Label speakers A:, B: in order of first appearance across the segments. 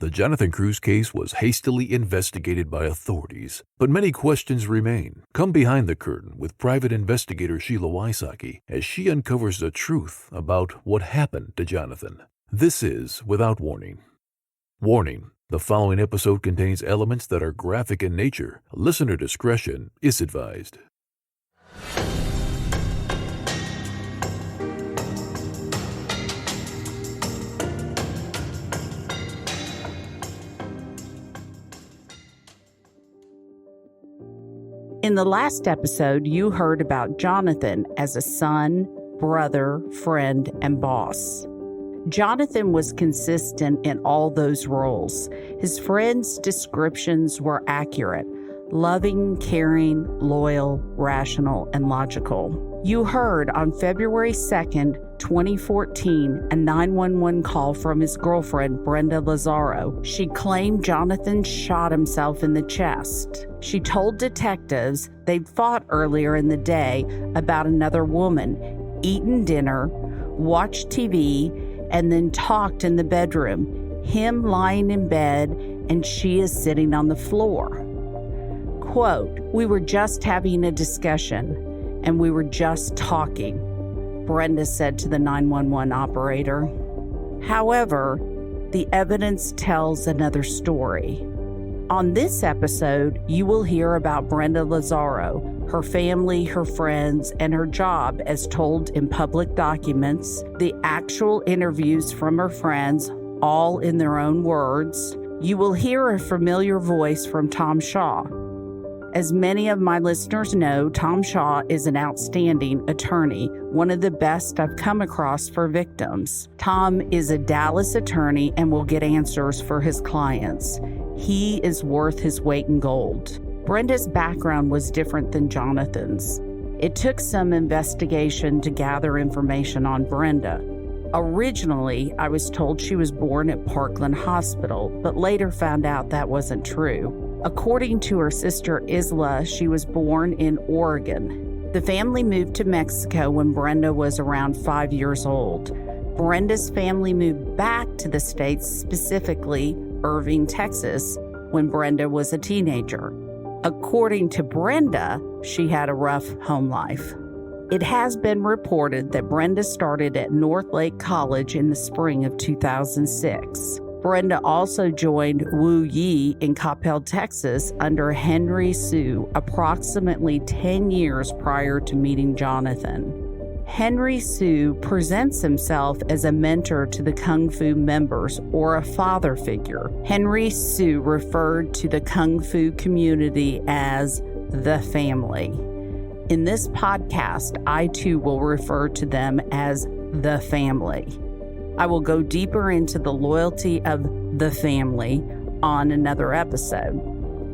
A: The Jonathan Cruz case was hastily investigated by authorities, but many questions remain. Come behind the curtain with private investigator Sheila Wysocki as she uncovers the truth about what happened to Jonathan. This is Without Warning. Warning: the following episode contains elements that are graphic in nature. Listener discretion is advised.
B: In the last episode, you heard about Jonathan as a son, brother, friend, and boss. Jonathan was consistent in all those roles. His friends' descriptions were accurate: loving, caring, loyal, rational, and logical. You heard on February 2nd, 2014, a 911 call from his girlfriend, Brenda Lozaro. She claimed Jonathan shot himself in the chest. She told detectives they'd fought earlier in the day about another woman, eaten dinner, watched TV, and then talked in the bedroom, him lying in bed and she is sitting on the floor. Quote, "We were just having a discussion and we were just talking," Brenda said to the 911 operator. However, the evidence tells another story. On this episode, you will hear about Brenda Lozaro, her family, her friends, and her job as told in public documents, the actual interviews from her friends, all in their own words. You will hear a familiar voice from Tom Shaw. As many of my listeners know, Tom Shaw is an outstanding attorney, one of the best I've come across for victims. Tom is a Dallas attorney and will get answers for his clients. He is worth his weight in gold. Brenda's background was different than Jonathan's. It took some investigation to gather information on Brenda. Originally, I was told she was born at Parkland Hospital, but later found out that wasn't true. According to her sister Isla, she was born in Oregon. The family moved to Mexico when Brenda was around 5 years old. Brenda's family moved back to the States, specifically Irving, Texas, when Brenda was a teenager. According to Brenda, she had a rough home life. It has been reported that Brenda started at North Lake College in the spring of 2006. Brenda also joined Wu Yi in Coppell, Texas, under Henry Sue approximately 10 years prior to meeting Jonathan. Henry Sue presents himself as a mentor to the Kung Fu members or a father figure. Henry Sue referred to the Kung Fu community as the family. In this podcast, I too will refer to them as the family. I will go deeper into the loyalty of the family on another episode.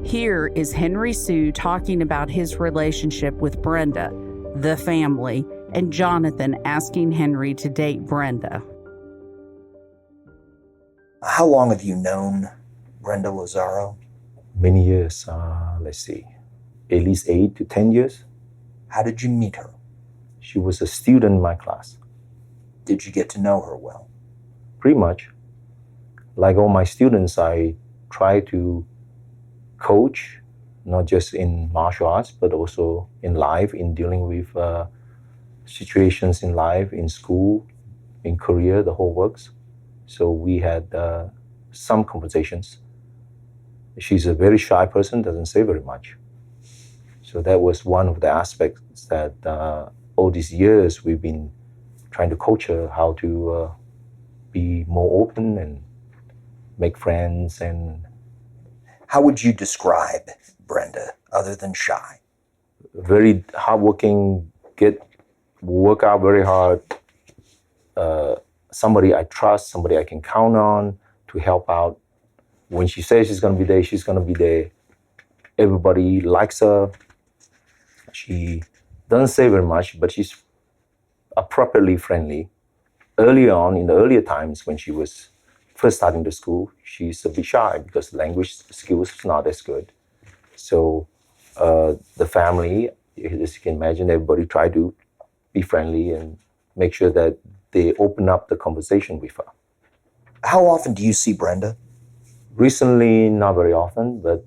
B: Here is Henry Sue talking about his relationship with Brenda, the family, and Jonathan asking Henry to date Brenda.
C: How long have you known Brenda Lozaro?
D: Many years, at least 8 to 10 years.
C: How did you meet her?
D: She was a student in my class.
C: Did you get to know her well?
D: Pretty much. Like all my students, I try to coach, not just in martial arts, but also in life, in dealing with situations in life, in school, in career, the whole works. So we had some conversations. She's a very shy person, doesn't say very much. So that was one of the aspects that all these years we've been trying to coach her how to be more open and make friends. And
C: how would you describe Brenda other than shy?
D: Very hardworking, work out very hard. Somebody I trust, somebody I can count on to help out. When she says she's going to be there, she's going to be there. Everybody likes her. She doesn't say very much, but she's appropriately friendly. Early on, in the earlier times when she was first starting to school, she's a bit shy because language skills is not as good. So the family, as you can imagine, everybody try to be friendly and make sure that they open up the conversation with her.
C: How often do you see Brenda?
D: Recently, not very often, but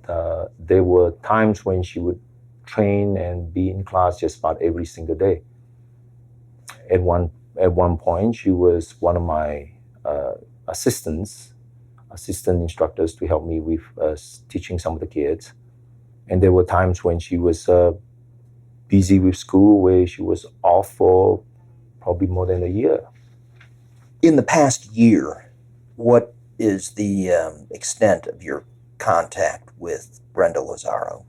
D: there were times when she would train and be in class just about every single day. At one point, she was one of my assistant instructors to help me with teaching some of the kids. And there were times when she was busy with school, where she was off for probably more than a year.
C: In the past year, what is the extent of your contact with Brenda Lozaro?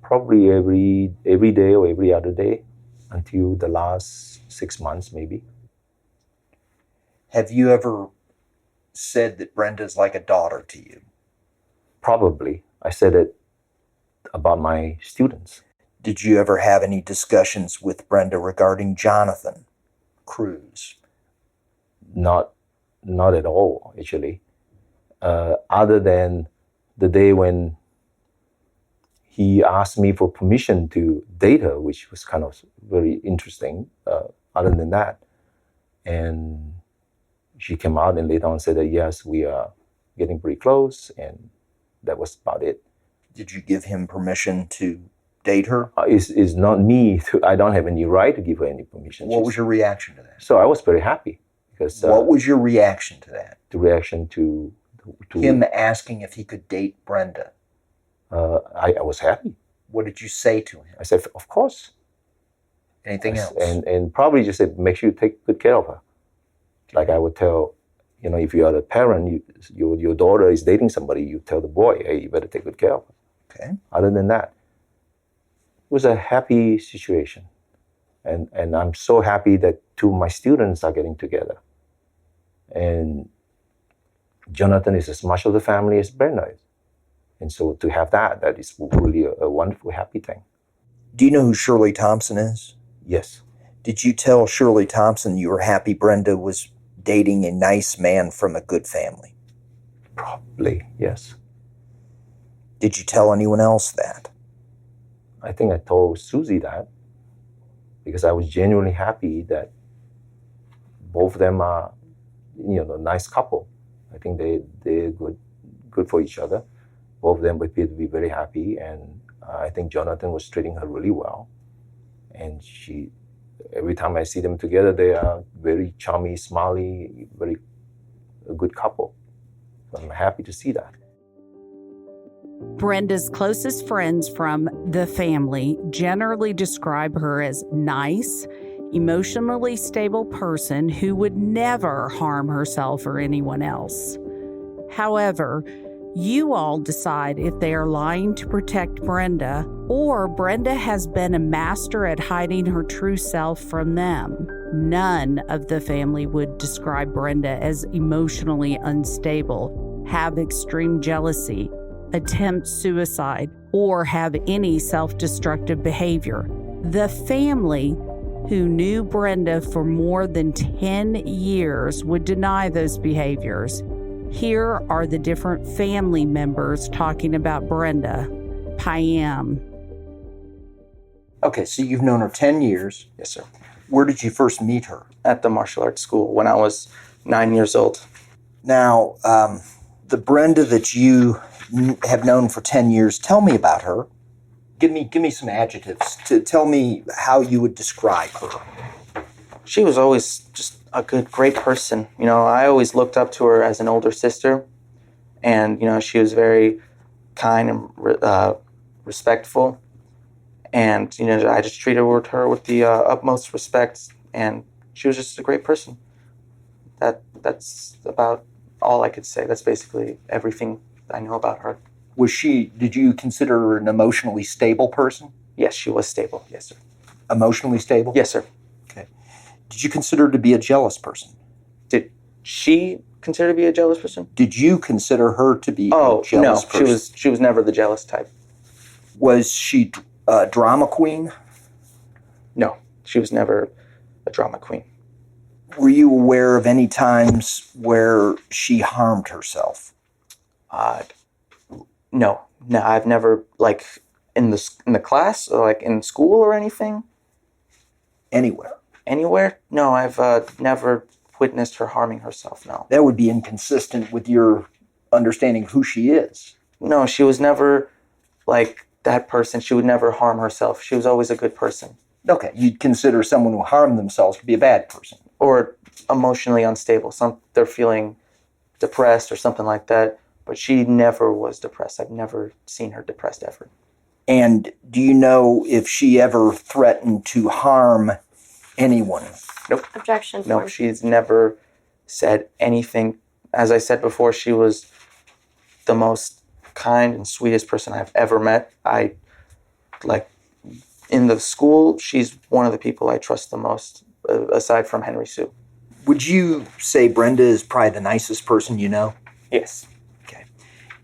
D: Probably every day or every other day until the last 6 months, maybe.
C: Have you ever said that Brenda's like a daughter to you?
D: Probably. I said it about my students.
C: Did you ever have any discussions with Brenda regarding Jonathan Cruz?
D: Not at all, actually. Other than the day when he asked me for permission to date her, which was kind of very interesting. Other than that, and she came out and later on said that yes, we are getting pretty close, and that was about it.
C: Did you give him permission to date her?
D: It's not me. I don't have any right to give her any permission.
C: What was your reaction to that?
D: So I was very happy because.
C: What was your reaction to that?
D: The reaction to
C: him asking if he could date Brenda.
D: I was happy.
C: What did you say to him?
D: I said, of course.
C: Anything else?
D: And probably just said, make sure you take good care of her. Like I would tell, if you are the parent, your daughter is dating somebody, you tell the boy, hey, you better take good care of her.
C: Okay.
D: Other than that, it was a happy situation. And I'm so happy that two of my students are getting together. And Jonathan is as much of the family as Brenda is. And so to have that is really a wonderful, happy thing.
C: Do you know who Shirley Thompson is?
D: Yes.
C: Did you tell Shirley Thompson you were happy Brenda was dating a nice man from a good family?
D: Probably, yes.
C: Did you tell anyone else that?
D: I think I told Susie that because I was genuinely happy that both of them are, a nice couple. I think they're good for each other. Both of them appear to be very happy, and I think Jonathan was treating her really well. And every time I see them together, they are very charming, smiley, a good couple. So I'm happy to see that.
B: Brenda's closest friends from the family generally describe her as nice, emotionally stable person who would never harm herself or anyone else. However, you all decide if they are lying to protect Brenda, or Brenda has been a master at hiding her true self from them. None of the family would describe Brenda as emotionally unstable, have extreme jealousy, attempt suicide, or have any self-destructive behavior. The family, who knew Brenda for more than 10 years, would deny those behaviors. Here are the different family members talking about Brenda. Payam.
C: Okay, so you've known her 10 years.
E: Yes, sir.
C: Where did you first meet her?
E: At the martial arts school when I was 9 years old.
C: Now, the Brenda that you have known for 10 years, tell me about her. Give me some adjectives to tell me how you would describe her.
E: She was always just a great person. I always looked up to her as an older sister. And, she was very kind and respectful. And, I just treated her with the utmost respect. And she was just a great person. That's about all I could say. That's basically everything I know about her.
C: Did you consider her an emotionally stable person?
E: Yes, she was stable. Yes, sir.
C: Emotionally stable?
E: Yes, sir.
C: Okay. Did you consider her to be a jealous person?
E: Did she consider to be a jealous person?
C: Did you consider her to be a jealous person?
E: No, she was never the jealous type.
C: Was she a drama queen?
E: No, she was never a drama queen.
C: Were you aware of any times where she harmed herself?
E: No, I've never, in the class or in school or anything. Anywhere? No, I've never witnessed her harming herself. No.
C: That would be inconsistent with your understanding who she is.
E: No, she was never like that person. She would never harm herself. She was always a good person.
C: Okay, you'd consider someone who harmed themselves to be a bad person.
E: Or emotionally unstable. They're feeling depressed or something like that. But she never was depressed. I've never seen her depressed ever.
C: And do you know if she ever threatened to harm anyone?
E: Nope.
F: Objection.
E: No, she's never said anything. As I said before, she was the most kind and sweetest person I've ever met. In the school, she's one of the people I trust the most, aside from Henry Sue.
C: Would you say Brenda is probably the nicest person you know?
E: Yes.
C: Okay.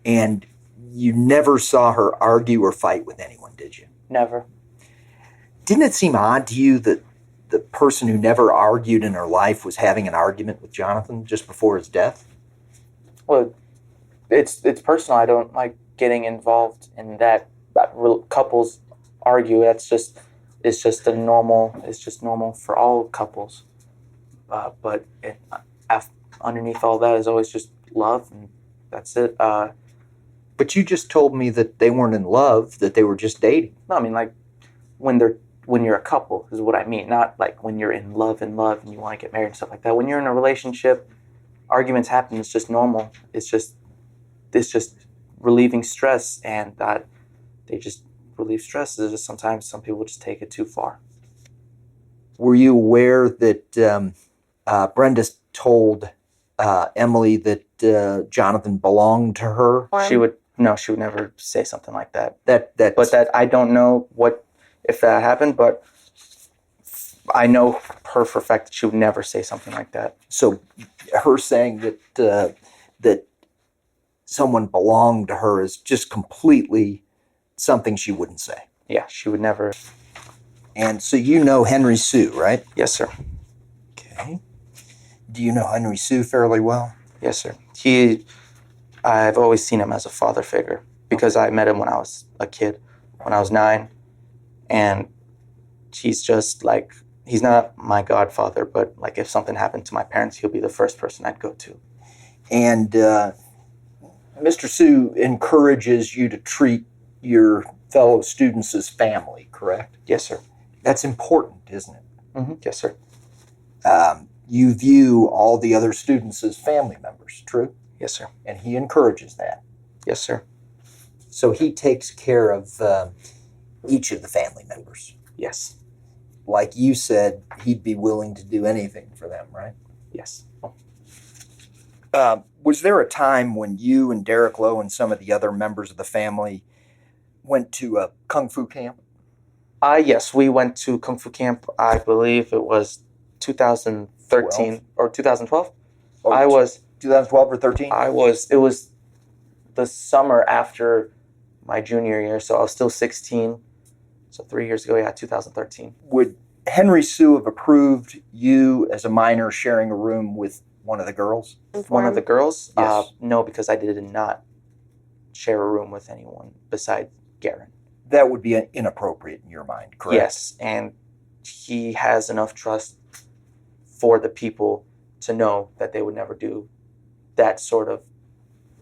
C: And you never saw her argue or fight with anyone, did you?
E: Never.
C: Didn't it seem odd to you that the person who never argued in her life was having an argument with Jonathan just before his death?
G: Well, it's personal. I don't like getting involved in that. Couples argue. It's just normal for all couples. But underneath all that is always just love, and that's it.
C: But you just told me that they weren't in love, that they were just dating.
G: No, I mean, like when you're a couple is what I mean. Not like when you're in love and you want to get married and stuff like that. When you're in a relationship, arguments happen. It's just normal. It's just relieving stress, and they just relieve stress. It's just sometimes some people just take it too far.
C: Were you aware that Brenda told Emily that Jonathan belonged to her?
E: She would never say something like that.
C: But
E: that I don't know if that happened, but I know her for a fact that she would never say something like that.
C: So her saying that someone belonged to her is just completely something she wouldn't say.
E: Yeah, she would never.
C: And so you know Henry Sue, right?
E: Yes, sir.
C: Okay. Do you know Henry Sue fairly well?
E: Yes, sir. I've always seen him as a father figure because I met him when I was a kid, when I was 9. And he's just like, he's not my godfather, but like if something happened to my parents, he'll be the first person I'd go to.
C: And Mr. Sue encourages you to treat your fellow students as family, correct?
E: Yes, sir.
C: That's important, isn't it?
E: Mm-hmm. Yes, sir.
C: You view all the other students as family members, true?
E: Yes, sir.
C: And he encourages that.
E: Yes, sir.
C: So he takes care of each of the family members.
E: Yes.
C: Like you said, he'd be willing to do anything for them, right?
E: Yes.
C: Was there a time when you and Derek Lowe and some of the other members of the family went to a Kung Fu camp?
E: Yes, we went to Kung Fu camp. I believe it was 2013 or 2012.
C: Oh,
E: I was
C: 2012 or 13?
E: It was the summer after my junior year, so I was still 16. So 3 years ago, 2013.
C: Would Henry Sue have approved you as a minor sharing a room with one of the girls?
E: One of the girls?
C: Yes.
E: No, because I did not share a room with anyone besides Garen.
C: That would be inappropriate in your mind, correct?
E: Yes, and he has enough trust for the people to know that they would never do that sort of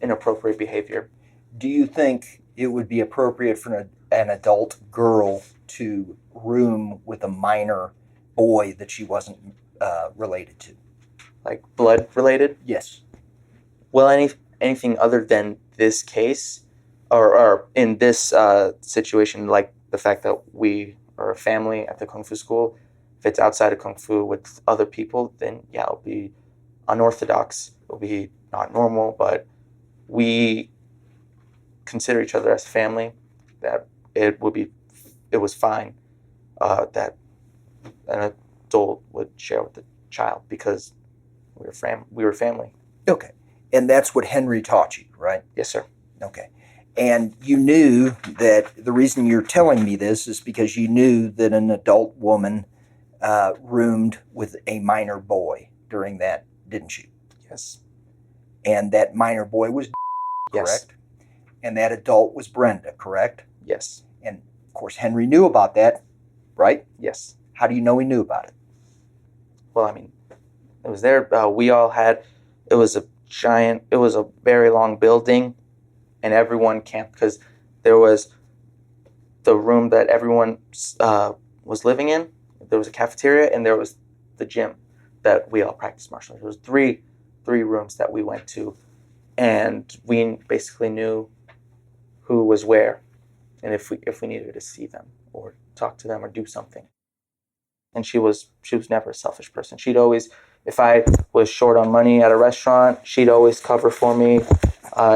E: inappropriate behavior.
C: Do you think it would be appropriate for an adult girl to room with a minor boy that she wasn't related to?
E: Like blood related?
C: Yes.
E: Well, anything other than this case, or in this situation, like the fact that we are a family at the Kung Fu school, if it's outside of Kung Fu with other people, then yeah, it'll be unorthodox. It'll be not normal, but we consider each other as family. That it was fine that an adult would share with the child because we were family.
C: Okay. And that's what Henry taught you, right?
E: Yes, sir.
C: Okay. And you knew that the reason you're telling me this is because you knew that an adult woman roomed with a minor boy during that, didn't you?
E: Yes.
C: And that minor boy was
E: Yes.
C: correct? And that adult was Brenda, correct?
E: Yes.
C: And, of course, Henry knew about that, right?
E: Yes.
C: How do you know he knew about it?
E: Well, I mean, it was there. We all had, it was it was a very long building, and everyone camped because there was the room that everyone was living in. There was a cafeteria, and there was the gym that we all practiced martial arts. There was three rooms that we went to, and we basically knew who was where, and if we needed to see them or talk to them or do something. And she was never a selfish person. She'd always, if I was short on money at a restaurant, she'd always cover for me.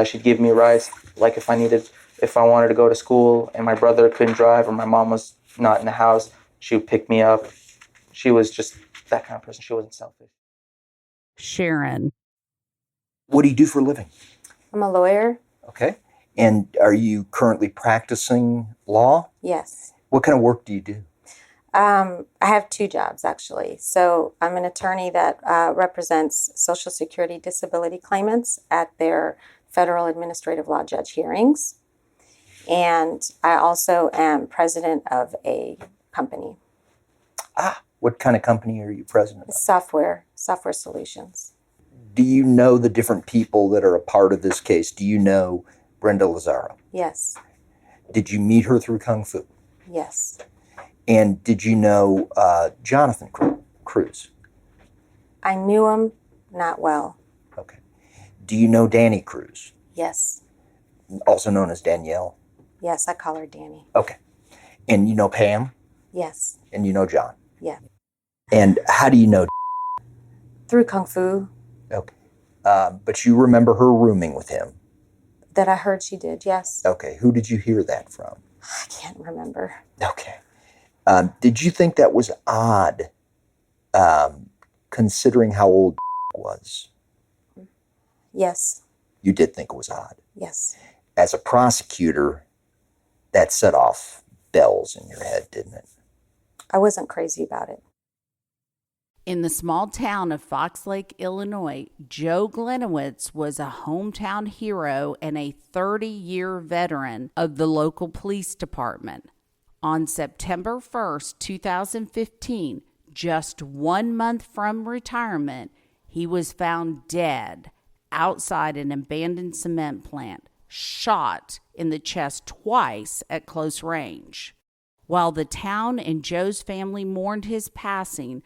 E: She'd give me rides. Like if I wanted to go to school and my brother couldn't drive or my mom was not in the house, she would pick me up. She was just that kind of person. She wasn't selfish.
B: Sharon.
C: What do you do for a living?
F: I'm a lawyer.
C: Okay. And are you currently practicing law?
F: Yes.
C: What kind of work do you do?
F: I have 2 jobs, actually. So I'm an attorney that represents Social Security disability claimants at their federal administrative law judge hearings. And I also am president of a company.
C: What kind of company are you president of?
F: Software solutions.
C: Do you know the different people that are a part of this case? Do you know Brenda Lozaro?
F: Yes.
C: Did you meet her through Kung Fu?
F: Yes.
C: And did you know Jonathan Cruz?
F: I knew him not well.
C: Okay. Do you know Danny Cruz?
F: Yes.
C: Also known as Danielle?
F: Yes, I call her Danny.
C: Okay. And you know Pam?
F: Yes.
C: And you know John?
F: Yeah.
C: And how do you know?
F: Through Kung Fu.
C: Okay. But you remember her rooming with him?
F: That I heard she did, yes.
C: Okay. Who did you hear that from?
F: I can't remember.
C: Okay. Did you think that was odd, considering how old was?
F: Yes.
C: You did think it was odd.
F: Yes.
C: As a prosecutor, that set off bells in your head, didn't it?
F: I wasn't crazy about it.
B: In the small town of Fox Lake, Illinois, Joe Glenowitz was a hometown hero and a 30-year veteran of the local police department. On September 1st, 2015, just 1 month from retirement, he was found dead outside an abandoned cement plant, shot in the chest twice at close range. While the town and Joe's family mourned his passing,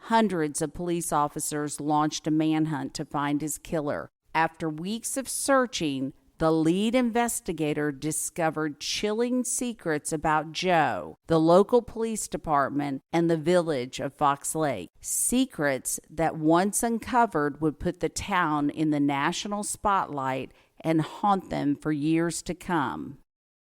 B: hundreds of police officers launched a manhunt to find his killer. After weeks of searching, the lead investigator discovered chilling secrets about Joe, the local police department, and the village of Fox Lake. Secrets that once uncovered would put the town in the national spotlight and haunt them for years to come.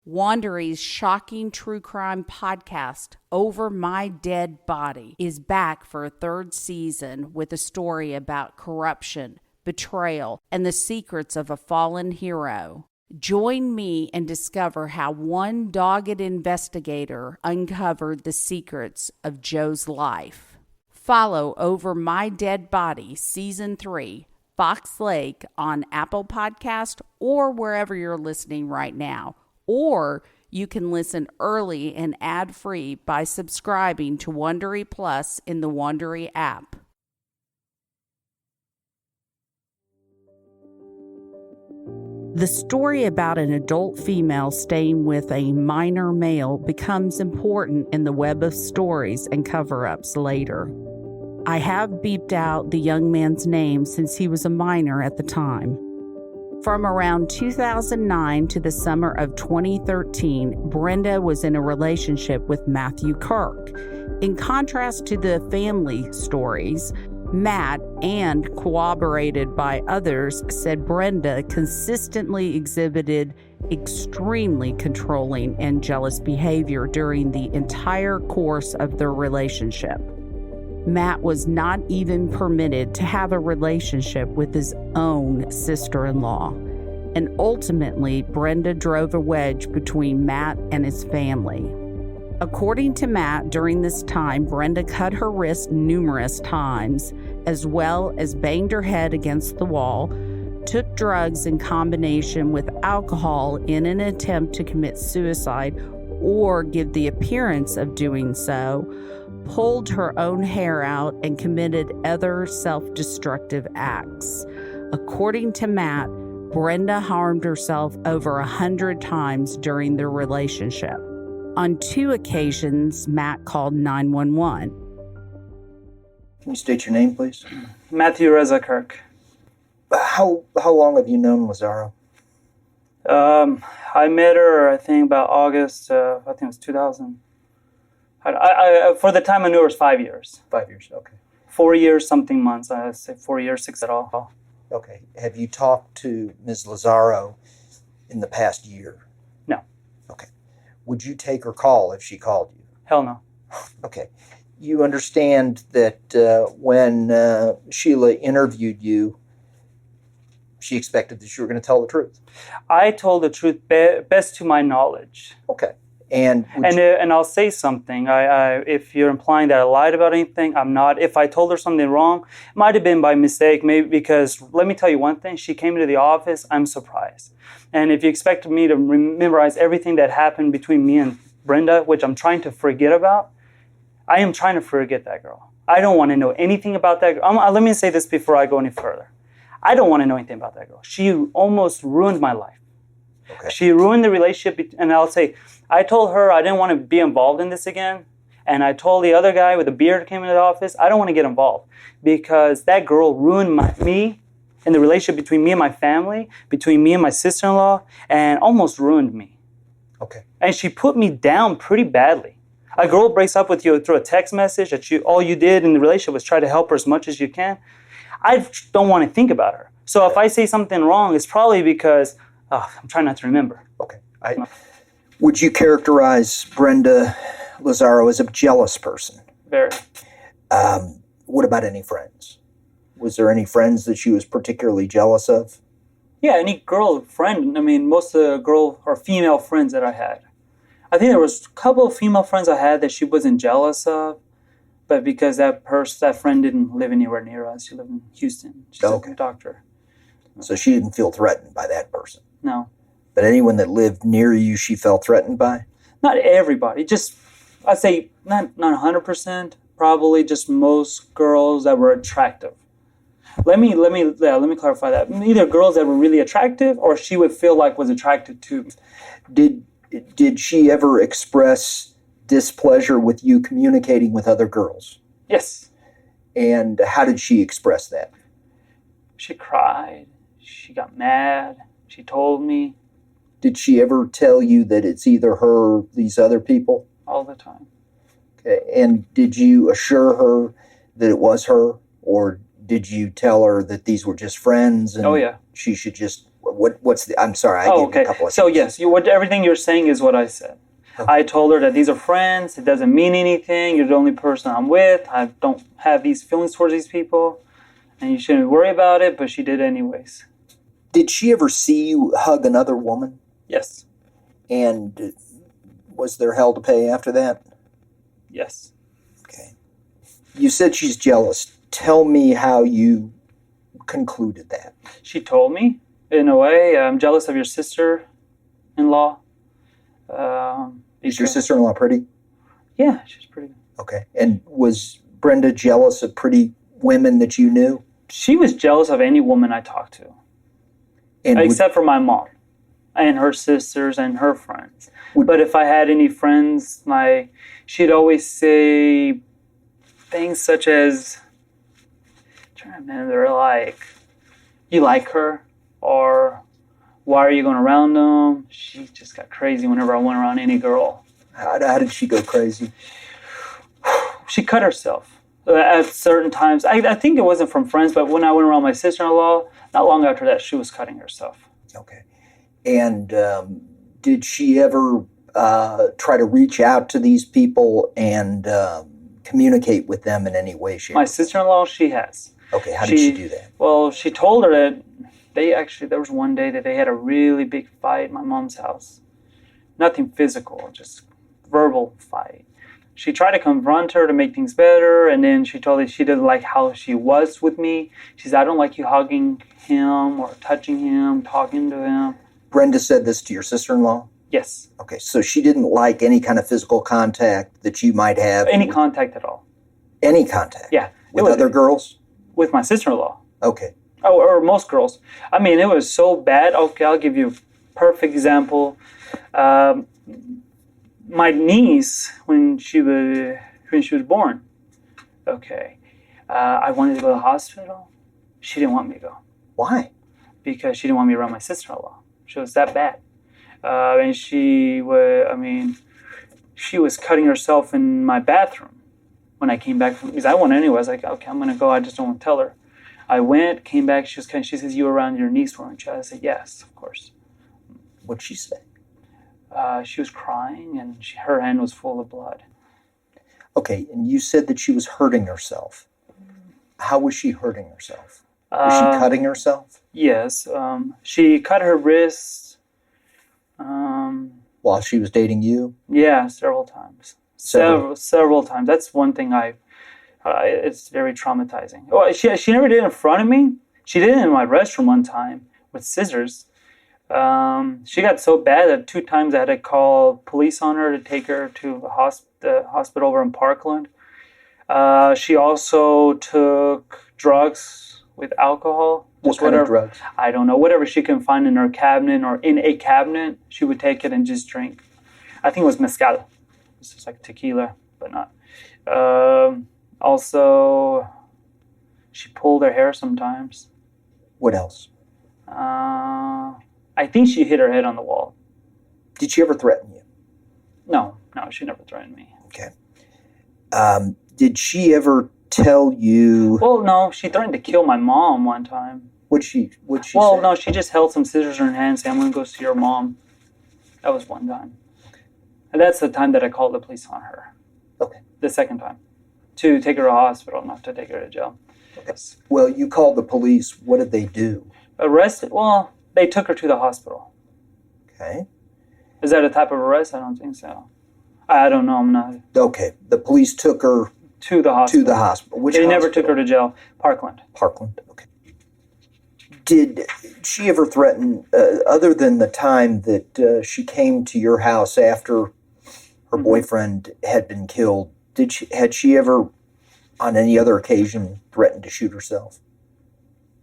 B: Wandery's shocking true crime podcast, Over My Dead Body, is back for a 3rd season with a story about corruption, betrayal, and the secrets of a fallen hero. Join me and discover how one dogged investigator uncovered the secrets of Joe's life. Follow Over My Dead Body Season 3, Fox Lake on Apple Podcast or wherever you're listening right now. Or you can listen early and ad-free by subscribing to Wondery Plus in the Wondery app. The story about an adult female staying with a minor male becomes important in the web of stories and cover-ups later. I have beeped out the young man's name since he was a minor at the time. From around 2009 to the summer of 2013, Brenda was in a relationship with Matthew Kirk. In contrast to the family stories, Matt, and corroborated by others, said Brenda consistently exhibited extremely controlling and jealous behavior during the entire course of their relationship. Matt was not even permitted to have a relationship with his own sister-in-law. And ultimately, Brenda drove a wedge between Matt and his family. According to Matt, during this time, Brenda cut her wrist numerous times, as well as banged her head against the wall, took drugs in combination with alcohol in an attempt to commit suicide or give the appearance of doing so, pulled her own hair out, and committed other self-destructive acts. According to Matt, Brenda harmed herself over 100 times during their relationship. On 2 occasions, Matt called 911.
C: Can you state your name, please?
H: Matthew Reza Kirk.
C: How long have you known Lozaro?
H: I met her, I think, about August, I think it was 2000. I for the time I knew her was 5 years.
C: 5 years, okay.
H: 4 years, something months. I say 4 years, 6 at all.
C: Okay. Have you talked to Ms. Lozaro in the past year?
H: No.
C: Okay. Would you take her call if she called you?
H: Hell no.
C: Okay. You understand that when Sheila interviewed you, she expected that you were going to tell the truth.
H: I told the truth best to my knowledge.
C: Okay. And
H: I'll say something. If you're implying that I lied about anything, I'm not. If I told her something wrong, it might have been by mistake, maybe because, let me tell you one thing, she came into the office, I'm surprised. And if you expect me to memorize everything that happened between me and Brenda, which I'm trying to forget about, I am trying to forget that girl. I don't want to know anything about that girl. Let me say this before I go any further. I don't want to know anything about that girl. She almost ruined my life.
C: Okay.
H: She ruined the relationship, and I'll say, I told her I didn't want to be involved in this again, and I told the other guy with the beard who came into the office, I don't want to get involved, because that girl ruined me and the relationship between me and my family, between me and my sister-in-law, and almost ruined me.
C: Okay.
H: And she put me down pretty badly. A girl breaks up with you through a text message that all you did in the relationship was try to help her as much as you can. I don't want to think about her. So if I say something wrong, it's probably because I'm trying not to remember.
C: Okay. Would you characterize Brenda Lozaro as a jealous person?
H: Very.
C: What about any friends? Was there any friends that she was particularly jealous of?
H: Yeah, any girl friend. I mean, most of the girl or female friends that I had. I think there was a couple of female friends I had that she wasn't jealous of, but because that friend didn't live anywhere near us. She lived in Houston. She's a doctor.
C: So she didn't feel threatened by that person?
H: No.
C: But anyone that lived near you, she felt threatened by?
H: Not everybody. Just, I'd say not 100%. Probably just most girls that were attractive. Let me clarify that. Either girls that were really attractive, or she would feel like was attracted to.
C: Did she ever express displeasure with you communicating with other girls?
H: Yes.
C: And how did she express that?
H: She cried. She got mad. She told me.
C: Did she ever tell you that it's either her or these other people?
H: All the time.
C: Okay. And did you assure her that it was her, or did you tell her that these were just friends and she should just I'm sorry, I gave you a couple of
H: So yes, everything you're saying is what I said. Okay. I told her that these are friends, it doesn't mean anything, you're the only person I'm with, I don't have these feelings towards these people, and you shouldn't worry about it, but she did anyways.
C: Did she ever see you hug another woman?
H: Yes.
C: And was there hell to pay after that?
H: Yes.
C: Okay. You said she's jealous. Tell me how you concluded that.
H: She told me, in a way, I'm jealous of your sister-in-law.
C: Is your sister-in-law pretty?
H: Yeah, she's pretty.
C: Okay. And was Brenda jealous of pretty women that you knew?
H: She was jealous of any woman I talked to. Except for my mom and her sisters and her friends. But if I had any friends, she'd always say things such as, I'm trying to remember, like, you like her? Or why are you going around them? She just got crazy whenever I went around any girl.
C: How did she go crazy?
H: She cut herself at certain times. I think it wasn't from friends, but when I went around my sister-in-law, not long after that, she was cutting herself.
C: Okay. And did she ever try to reach out to these people and communicate with them in any way?
H: My sister-in-law, she has.
C: Okay, how did she do that?
H: Well, she told her that there was one day that they had a really big fight at my mom's house. Nothing physical, just verbal fight. She tried to confront her to make things better, and then she told her she didn't like how she was with me. She said, I don't like you hugging him or touching him, talking to him.
C: Brenda said this to your sister-in-law?
H: Yes.
C: Okay, so she didn't like any kind of physical contact that you might have?
H: Contact at all.
C: Any contact?
H: Yeah.
C: With other girls?
H: With my sister-in-law.
C: Okay.
H: Oh, or most girls. I mean, it was so bad. Okay, I'll give you a perfect example. My niece, when she was born, okay, I wanted to go to the hospital. She didn't want me to go.
C: Why?
H: Because she didn't want me around my sister-in-law. She was that bad. And she was cutting herself in my bathroom when I came back from, because I went anyway. I was like, okay, I'm going to go. I just don't want to tell her. I went, came back. She says, you were around your niece, weren't you? I said, yes, of course.
C: What'd she say?
H: She was crying, and her hand was full of blood.
C: Okay, and you said that she was hurting herself. How was she hurting herself? Was she cutting herself?
H: Yes. She cut her wrist.
C: While she was dating you?
H: Yeah, several times. Several times. That's one thing it's very traumatizing. Well, she never did it in front of me. She did it in my restroom one time with scissors. She got so bad that 2 times I had to call police on her to take her to the hospital over in Parkland. She also took drugs with alcohol.
C: What kind of drugs?
H: I don't know. Whatever she can find in her cabinet or in a cabinet, she would take it and just drink. I think it was mezcal. It's just like tequila, but not. Also, she pulled her hair sometimes.
C: What else?
H: I think she hit her head on the wall.
C: Did she ever threaten you?
H: No, she never threatened me.
C: Okay. Did she ever tell you?
H: Well, no, she threatened to kill my mom one time.
C: What'd she
H: Well,
C: say?
H: no, she just held some scissors in her hand and said, I'm going to go see your mom. That was one time. And that's the time that I called the police on her.
C: Okay.
H: The second time. To take her to the hospital, not to take her to jail.
C: Okay. Well, you called the police. What did they do?
H: Arrested? Well, they took her to the hospital.
C: Okay.
H: Is that a type of arrest? I don't think so. I don't know. I'm not.
C: Okay. The police took her
H: to the hospital.
C: To the hospital. Which
H: they
C: hospital?
H: Never took her to jail. Parkland.
C: Parkland. Okay. Did she ever threaten, other than the time that she came to your house after her boyfriend had been killed, had she ever, on any other occasion, threatened to shoot herself?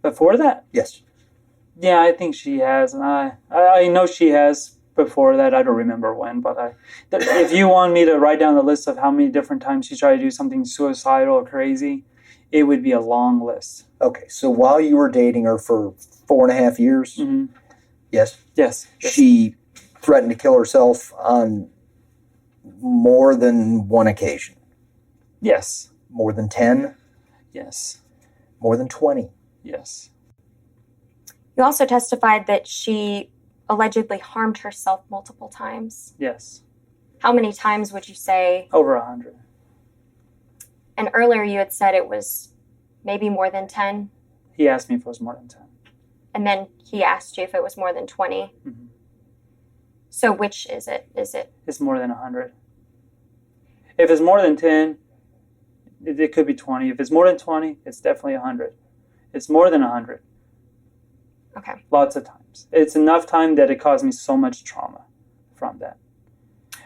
H: Before that?
C: Yes.
H: Yeah, I think she has, and I know she has before that. I don't remember when, but if you want me to write down the list of how many different times she tried to do something suicidal or crazy, it would be a long list.
C: Okay, so while you were dating her for 4.5 years, yes?
H: Yes.
C: She threatened to kill herself on more than one occasion?
H: Yes.
C: More than 10?
H: Yes.
C: More than 20?
H: Yes.
I: You also testified that she allegedly harmed herself multiple times.
H: Yes.
I: How many times would you say?
H: Over 100.
I: And earlier you had said it was maybe more than 10?
H: He asked me if it was more than 10.
I: And then he asked you if it was more than 20?
H: Mm-hmm.
I: So which is it?
H: It's more than 100. If it's more than 10, it could be 20. If it's more than 20, it's definitely 100. It's more than 100.
I: Okay.
H: Lots of times. It's enough time that it caused me so much trauma from that.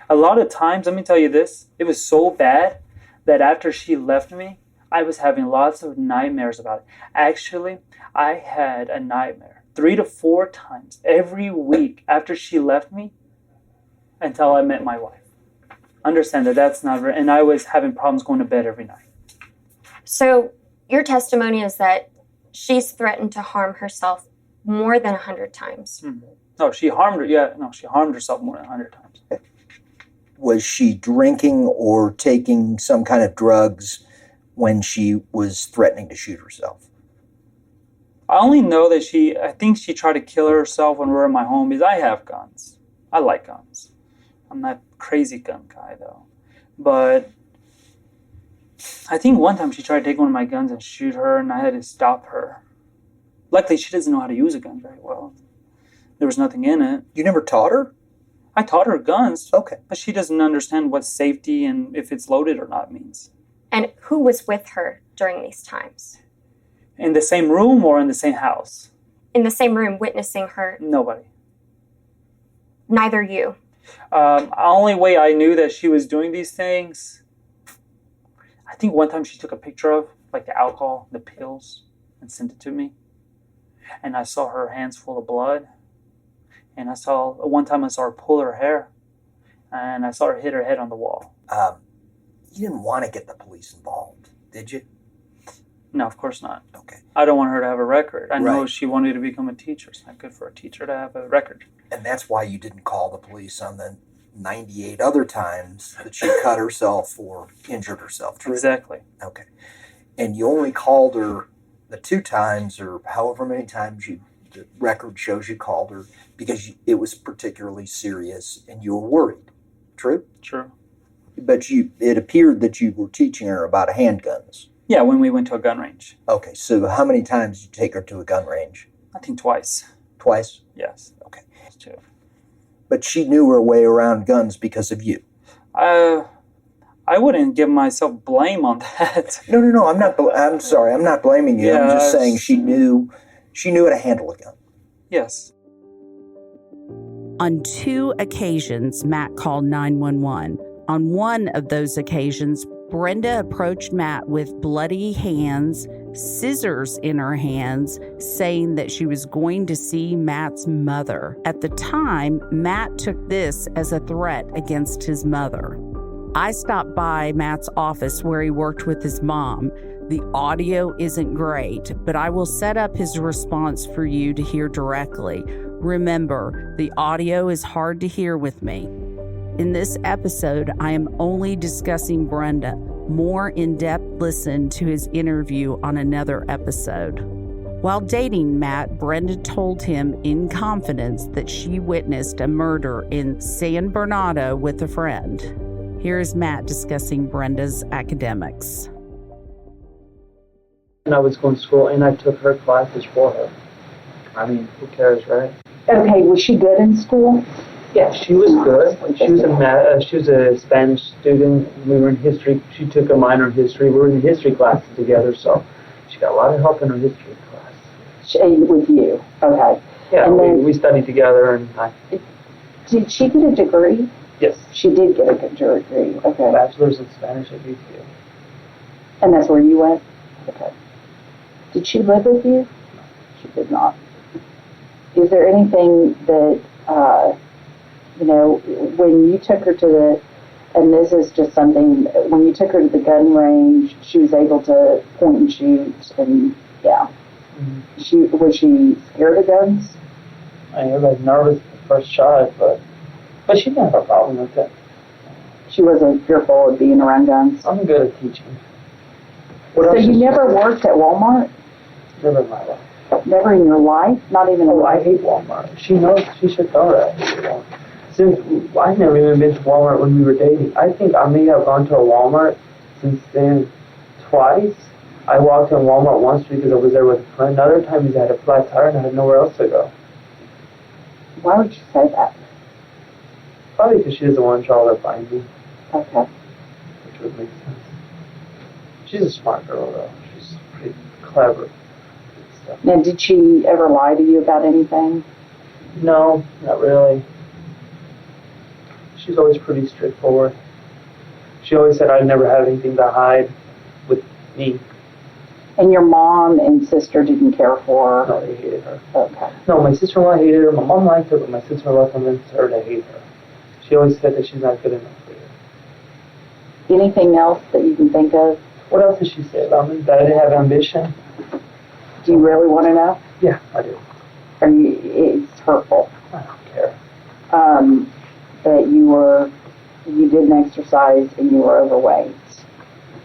H: A lot of times, let me tell you this, it was so bad that after she left me, I was having lots of nightmares about it. Actually, I had a nightmare 3 to 4 times every week after she left me until I met my wife. Understand that that's not right. And I was having problems going to bed every night.
I: So your testimony is that she's threatened to harm herself more than 100 times.
H: Mm-hmm. No, she harmed herself more than 100 times.
C: Was she drinking or taking some kind of drugs when she was threatening to shoot herself?
H: I only know that I think she tried to kill herself when we were in my home because I have guns. I like guns. I'm not a crazy gun guy though. But I think one time she tried to take one of my guns and shoot her and I had to stop her. Luckily, she doesn't know how to use a gun very well. There was nothing in it.
C: You never taught her?
H: I taught her guns.
C: Okay.
H: But she doesn't understand what safety and if it's loaded or not means.
I: And who was with her during these times?
H: In the same room or in the same house?
I: In the same room witnessing her?
H: Nobody.
I: Neither you?
H: Only way I knew that she was doing these things, I think one time she took a picture of like the alcohol, the pills, and sent it to me. and I saw her hands full of blood. And one time I saw her pull her hair, and I saw her hit her head on the wall.
C: You didn't want to get the police involved, did you?
H: No, of course not.
C: Okay.
H: I don't want her to have a record. I know
C: Right.
H: she wanted to become a teacher. It's not good for a teacher to have a record.
C: And that's why you didn't call the police on the 98 other times that she cut herself or injured herself. True?
H: Exactly.
C: Okay. And you only called her the 2 times or however many times the record shows you called her because it was particularly serious and you were worried. True?
H: True.
C: But it appeared that you were teaching her about handguns.
H: Yeah, when we went to a gun range.
C: Okay, so how many times did you take her to a gun range?
H: I think twice.
C: Twice?
H: Yes.
C: Okay.
H: Two.
C: But she knew her way around guns because of you.
H: I wouldn't give myself blame on that.
C: No. I'm sorry. I'm not blaming you. I'm just
H: Yeah,
C: saying she knew how to handle a gun.
H: Yes.
B: On 2 occasions, Matt called 911. On one of those occasions, Brenda approached Matt with bloody hands, scissors in her hands, saying that she was going to see Matt's mother. At the time, Matt took this as a threat against his mother. I stopped by Matt's office where he worked with his mom. The audio isn't great, but I will set up his response for you to hear directly. Remember, the audio is hard to hear with me. In this episode, I am only discussing Brenda. More in-depth listen to his interview on another episode. While dating Matt, Brenda told him in confidence that she witnessed a murder in San Bernardino with a friend. Here is Matt discussing Brenda's academics.
J: And I was going to school, and I took her classes for her. I mean, who cares, right?
K: Okay, was she good in school?
J: Yeah, she was good. She was a Spanish student. We were in history. She took a minor in history. We were in the history classes together, so she got a lot of help in her history class.
K: With you, okay.
J: Yeah,
K: and then,
J: we studied together, and
K: did she get a degree?
J: Yes.
K: She did get a good degree, okay.
J: Bachelor's in Spanish at UTU.
K: And that's where you went? Okay. Did she live with you? She did not. Is there anything that, when you took her to and this is just something, when you took her to the gun range, she was able to point and shoot, and yeah. Mm-hmm. Was she scared of guns?
J: I was nervous the first shot, but she didn't have a problem with it.
K: She wasn't fearful of being around guns?
J: I'm good at teaching.
K: So you never worked at Walmart?
J: Never in my life.
K: Never in your life? Not even in
J: I hate Walmart. She knows. She should know that. I've never even been to Walmart when we were dating. I think I may have gone to a Walmart since then twice. I walked in Walmart once because I was there with a friend. Another time because I had a flat tire and I had nowhere else to go.
K: Why would you say that?
J: Probably because she doesn't want y'all to find me.
K: Okay.
J: Which would make sense. She's a smart girl, though. She's pretty clever.
K: Now, did she ever lie to you about anything?
J: No, not really. She's always pretty straightforward. She always said I'd never have anything to hide with me.
K: And your mom and sister didn't care for her?
J: No, they hated her.
K: Okay.
J: No, my sister-in-law hated her. My mom liked her, but my sister-in-law convinced her to hate her. She always said that she's not good enough for you.
K: Anything else that you can think of?
J: What else did she say about me? That I didn't have ambition?
K: Do you really want to know?
J: Yeah, I do.
K: It's hurtful.
J: I don't care.
K: That you didn't exercise and you were overweight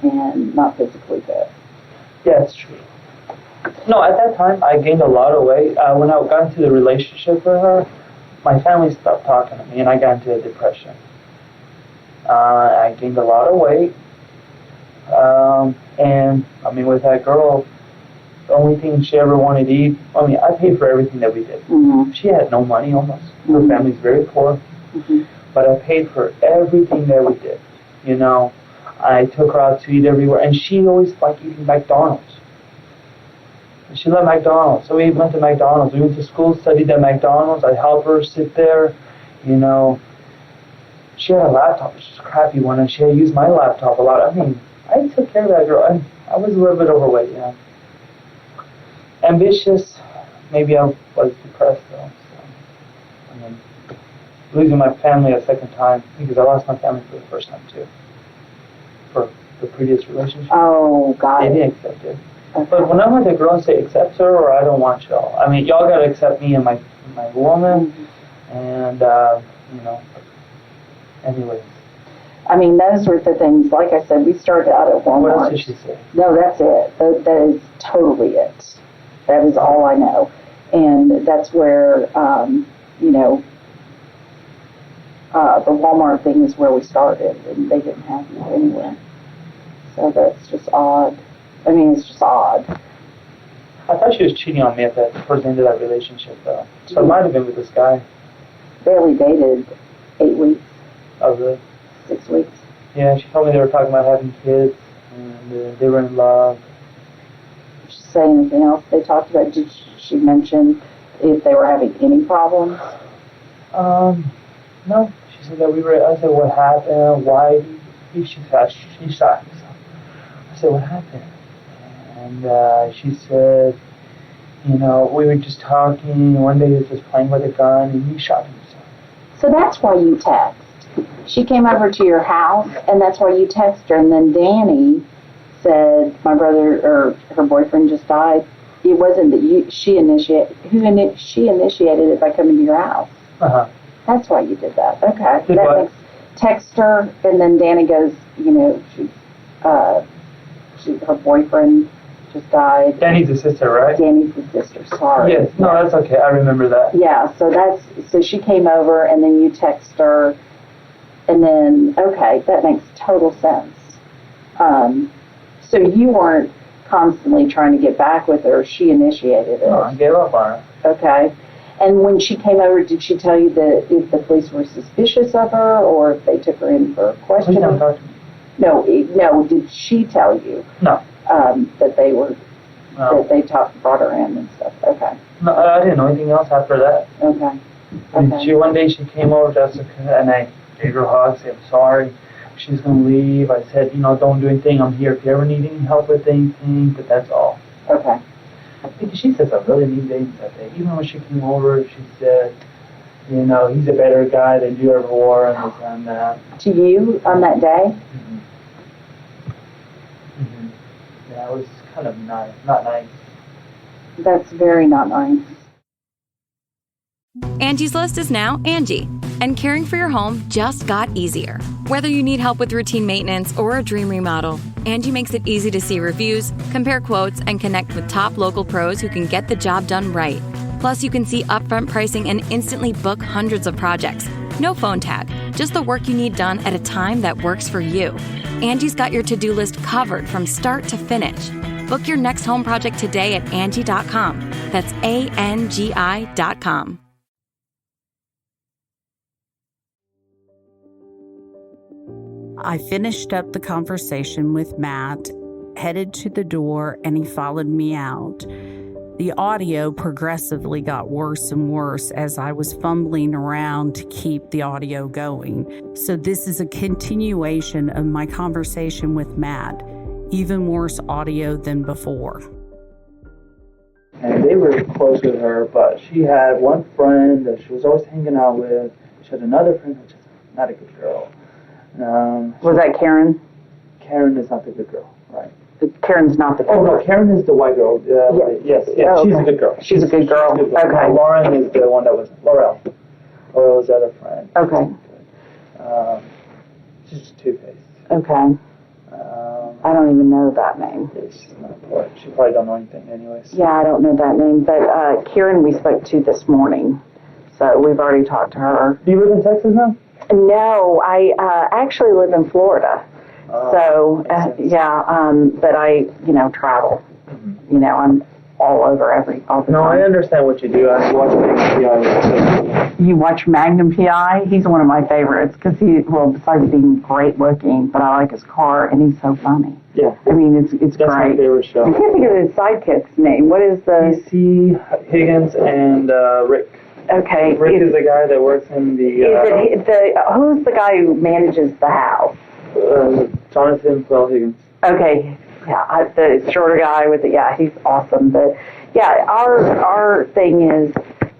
K: and not physically fit.
J: Yeah, it's true. No, at that time, I gained a lot of weight. When I got into the relationship with her, my family stopped talking to me and I got into a depression. I gained a lot of weight. And, I mean, with that girl, the only thing she ever wanted to eat, I mean, I paid for everything that we did. Mm-hmm. She had no money almost. Her mm-hmm. family's very poor. Mm-hmm. But I paid for everything that we did. You know, I took her out to eat everywhere. And she always liked eating McDonald's. And she loved McDonald's. So we went to McDonald's. We went to school, studied at McDonald's. I'd help her sit there. You know, she had a laptop, which was a crappy one. And she had used my laptop a lot. I mean, I took care of that girl. I was a little bit overweight, you know. Ambitious, maybe I was depressed though. So. And then losing my family a second time, because I lost my family for the first time too. For the previous relationship.
K: Oh, got
J: They
K: it.
J: didn't accept it.
K: Okay.
J: But when I'm with a girl and say accept her or I don't want y'all, I mean, y'all gotta accept me and my woman, and, you know, anyways.
K: I mean, those were the things, like I said, we started out at Walmart.
J: What else did she say?
K: No, that's it. That is totally it. That is all I know. And that's where, you know, the Walmart thing is where we started, and they didn't have you anywhere. So that's just odd. I mean, it's just odd.
J: I thought she was cheating on me towards the end of that relationship, though. So it might have been with this guy.
K: They only dated 8 weeks,
J: Oh, really?
K: 6 weeks.
J: Yeah, she told me they were talking about having kids, and they were in love.
K: Did she say anything else they talked about? Did she mention if they were having any problems?
J: No. She said that I said, what happened? Why? She shot himself. I said, what happened? And she said, you know, we were just talking. One day he was just playing with a gun, and he shot himself.
K: So that's why you text. She came over to your house, and that's why you text her. And then Danny said, my brother or her boyfriend just died. It wasn't that she initiated it by coming to your house.
J: Uh-huh.
K: That's why you did that. Okay.
J: Did
K: that
J: what?
K: makes text her, and then Danny goes, you know, her boyfriend just died.
J: Danny's the sister, right?
K: Danny's the sister. Sorry.
J: Yes. No, that's okay. I remember that.
K: Yeah. So she came over, and then you text her, and then okay, that makes total sense. So you weren't constantly trying to get back with her. She initiated it.
J: No, I gave up on her.
K: Okay. And when she came over, did she tell you that if the police were suspicious of her, or if they took her in for questioning?
J: Please don't talk to me.
K: No. Did she tell you?
J: No.
K: That they were
J: No.
K: that they brought her in and stuff. Okay.
J: No, I didn't know anything else after that.
K: Okay.
J: And
K: Okay.
J: one day she came over, Jessica, and I gave her a hug, said, I'm sorry. She's going to leave. I said, you know, don't do anything. I'm here if you ever need any help with anything, but that's all.
K: Okay.
J: Because she says I really need things that day. Even when she came over, she said, you know, he's a better guy than you ever were, and this and that.
K: To you on that day?
J: Mm-hmm. Mm-hmm. Yeah, it was kind of not nice.
K: That's very not nice.
L: Angie's List is now Angie, and caring for your home just got easier. Whether you need help with routine maintenance or a dream remodel, Angie makes it easy to see reviews, compare quotes, and connect with top local pros who can get the job done right. Plus, you can see upfront pricing and instantly book hundreds of projects. No phone tag, just the work you need done at a time that works for you. Angie's got your to-do list covered from start to finish. Book your next home project today at Angie.com. That's ANGI.com.
B: I finished up the conversation with Matt, headed to the door, and he followed me out. The audio progressively got worse and worse as I was fumbling around to keep the audio going. So this is a continuation of my conversation with Matt, even worse audio than before.
J: And they were close with her, but she had one friend that she was always hanging out with. She had another friend which is not a good girl.
K: Was that Karen?
J: Karen is not the good girl, right?
K: Karen's not the
J: Oh, no, Karen is the white girl. Yes,
K: Oh,
J: she's
K: okay.
J: a good girl.
K: She's a good girl.
J: She's a good girl.
K: Okay.
J: Lauren is the one that was, Laurel was the other friend.
K: Okay.
J: She's just two-faced.
K: Okay. I don't even know that name.
J: It's not important. She probably don't know anything anyways.
K: Yeah, I don't know that name, but Karen we spoke to this morning, so we've already talked to her.
J: Do you live in Texas now?
K: No, I actually live in Florida. But I, travel.
J: Mm-hmm.
K: I'm all over all the
J: No,
K: time.
J: I understand what you do. I watch Magnum PI.
K: You watch Magnum PI? He's one of my favorites because besides being great looking, but I like his car and he's so funny.
J: Yeah.
K: I mean, it's
J: That's
K: great.
J: my favorite show.
K: I can't think of his sidekick's name. What is the...
J: PC, Higgins, and Rick.
K: Okay.
J: Rick is the guy that works in the...
K: who's the guy who manages the house?
J: Jonathan Higgins.
K: Okay, yeah, the shorter guy with he's awesome. But Yeah, our thing is,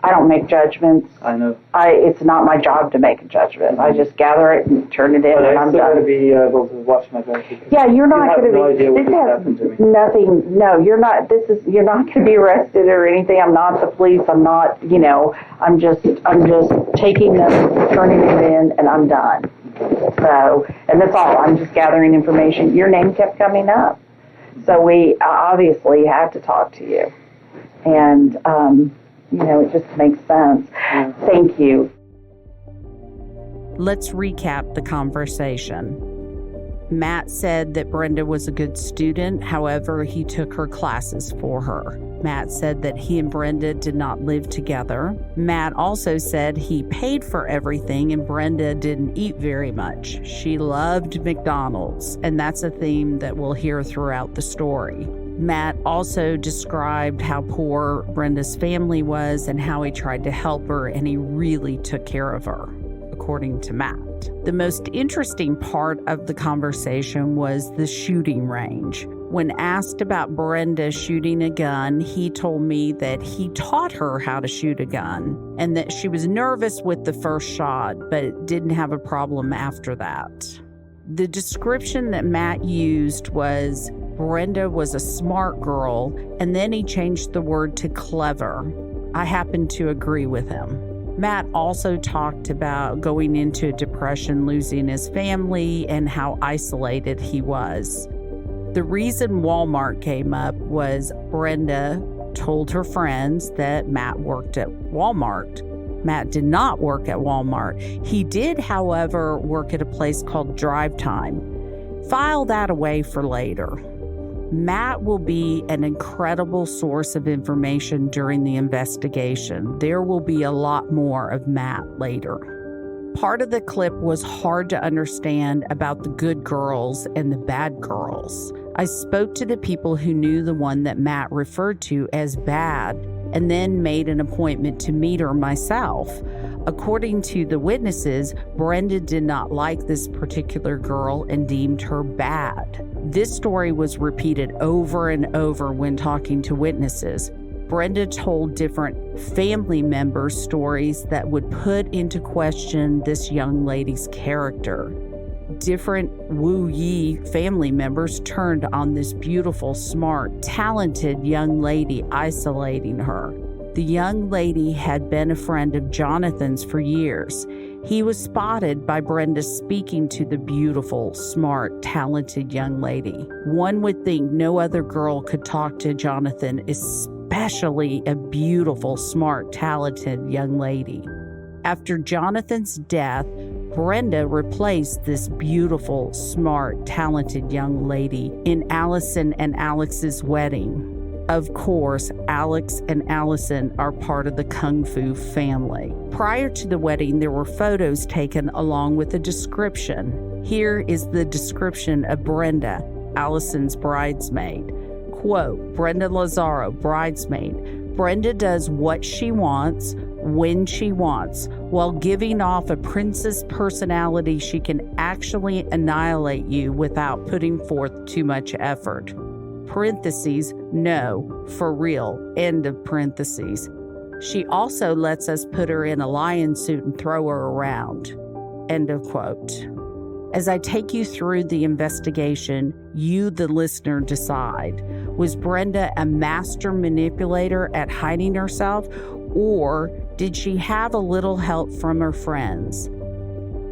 K: I don't make judgments.
J: I know.
K: It's not my job to make a judgment. I just gather it and turn it in,
J: But
K: and
J: I
K: I'm
J: still
K: done.
J: got to be able to watch my back.
K: Yeah, you're not going to
J: no
K: be.
J: idea what
K: This
J: just
K: has
J: happened to me.
K: nothing. No, you're not. You're not going to be arrested or anything. I'm not the police. I'm not. I'm just taking them, turning it in, and I'm done. So, and that's all. I'm just gathering information. Your name kept coming up, so we obviously had to talk to you, and it just makes sense.
J: Yeah.
K: Thank you.
B: Let's recap the conversation. Matt said that Brenda was a good student, however, he took her classes for her. Matt said that he and Brenda did not live together. Matt also said he paid for everything and Brenda didn't eat very much. She loved McDonald's, and that's a theme that we'll hear throughout the story. Matt also described how poor Brenda's family was and how he tried to help her, and he really took care of her, according to Matt. The most interesting part of the conversation was the shooting range. When asked about Brenda shooting a gun, he told me that he taught her how to shoot a gun and that she was nervous with the first shot, but didn't have a problem after that. The description that Matt used was Brenda was a smart girl, and then he changed the word to clever. I happen to agree with him. Matt also talked about going into a depression, losing his family, and how isolated he was. The reason Walmart came up was Brenda told her friends that Matt worked at Walmart. Matt did not work at Walmart. He did, however, work at a place called Drive Time. File that away for later. Matt will be an incredible source of information during the investigation. There will be a lot more of Matt later. Part of the clip was hard to understand about the good girls and the bad girls. I spoke to the people who knew the one that Matt referred to as bad and then made an appointment to meet her myself. According to the witnesses, Brenda did not like this particular girl and deemed her bad. This story was repeated over and over when talking to witnesses. Brenda told different family members stories that would put into question this young lady's character. Different Wu Yi family members turned on this beautiful, smart, talented young lady, isolating her. The young lady had been a friend of Jonathan's for years. He was spotted by Brenda speaking to the beautiful, smart, talented young lady. One would think no other girl could talk to Jonathan, especially a beautiful, smart, talented young lady. After Jonathan's death, Brenda replaced this beautiful, smart, talented young lady in Allison and Alex's wedding. Of course, Alex and Allison are part of the Kung Fu family. Prior to the wedding, there were photos taken along with a description. Here is the description of Brenda, Allison's bridesmaid. Quote, Brenda Lozaro, bridesmaid. Brenda does what she wants, when she wants. While giving off a princess personality, she can actually annihilate you without putting forth too much effort. Parentheses, no, for real, end of parentheses. She also lets us put her in a lion suit and throw her around, end of quote. As I take you through the investigation, you, the listener, decide. Was Brenda a master manipulator at hiding herself, or did she have a little help from her friends?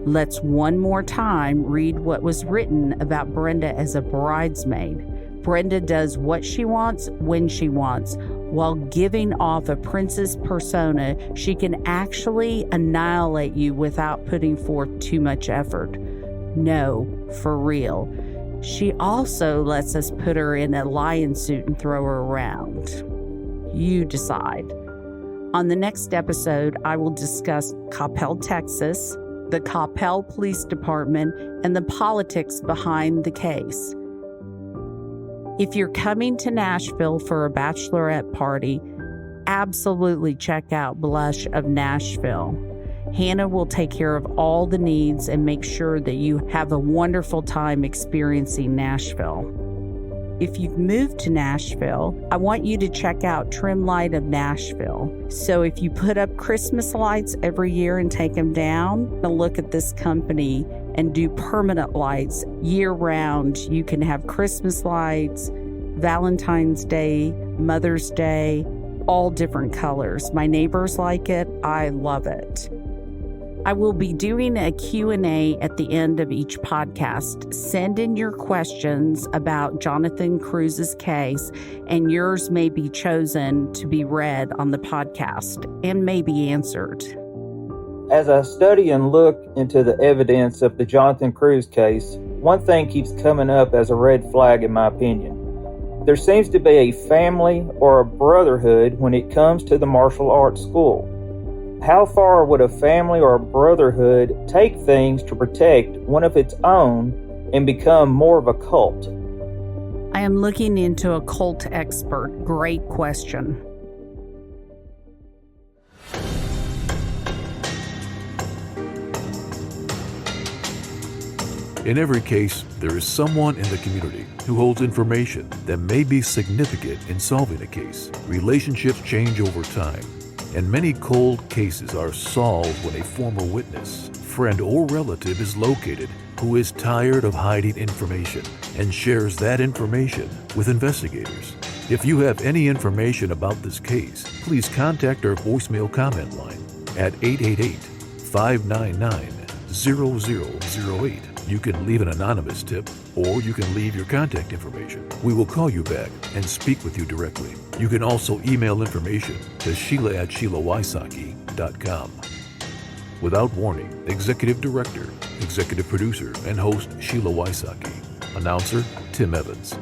B: Let's one more time read what was written about Brenda as a bridesmaid. Brenda does what she wants, when she wants. While giving off a princess persona, she can actually annihilate you without putting forth too much effort. No, for real. She also lets us put her in a lion suit and throw her around. You decide. On the next episode, I will discuss Coppell, Texas, the Coppell Police Department, and the politics behind the case. If you're coming to Nashville for a bachelorette party, absolutely check out Blush of Nashville. Hannah will take care of all the needs and make sure that you have a wonderful time experiencing Nashville. If you've moved to Nashville, I want you to check out Trim Light of Nashville. So if you put up Christmas lights every year and take them down, look at this company and do permanent lights year-round. You can have Christmas lights, Valentine's Day, Mother's Day, all different colors. My neighbors like it. I love it. I will be doing a Q&A at the end of each podcast. Send in your questions about Jonathan Cruz's case, and yours may be chosen to be read on the podcast and may be answered.
M: As I study and look into the evidence of the Jonathan Cruz case, one thing keeps coming up as a red flag in my opinion. There seems to be a family or a brotherhood when it comes to the martial arts school. How far would a family or a brotherhood take things to protect one of its own and become more of a cult?
B: I am looking into a cult expert. Great question.
A: In every case, there is someone in the community who holds information that may be significant in solving a case. Relationships change over time, and many cold cases are solved when a former witness, friend, or relative is located who is tired of hiding information and shares that information with investigators. If you have any information about this case, please contact our voicemail comment line at 888-599-0008. You can leave an anonymous tip, or you can leave your contact information. We will call you back and speak with you directly. You can also email information to Sheila@SheilaWysocki.com. Without warning, Executive Director, Executive Producer, and Host Sheila Wysocki. Announcer Tim Evans.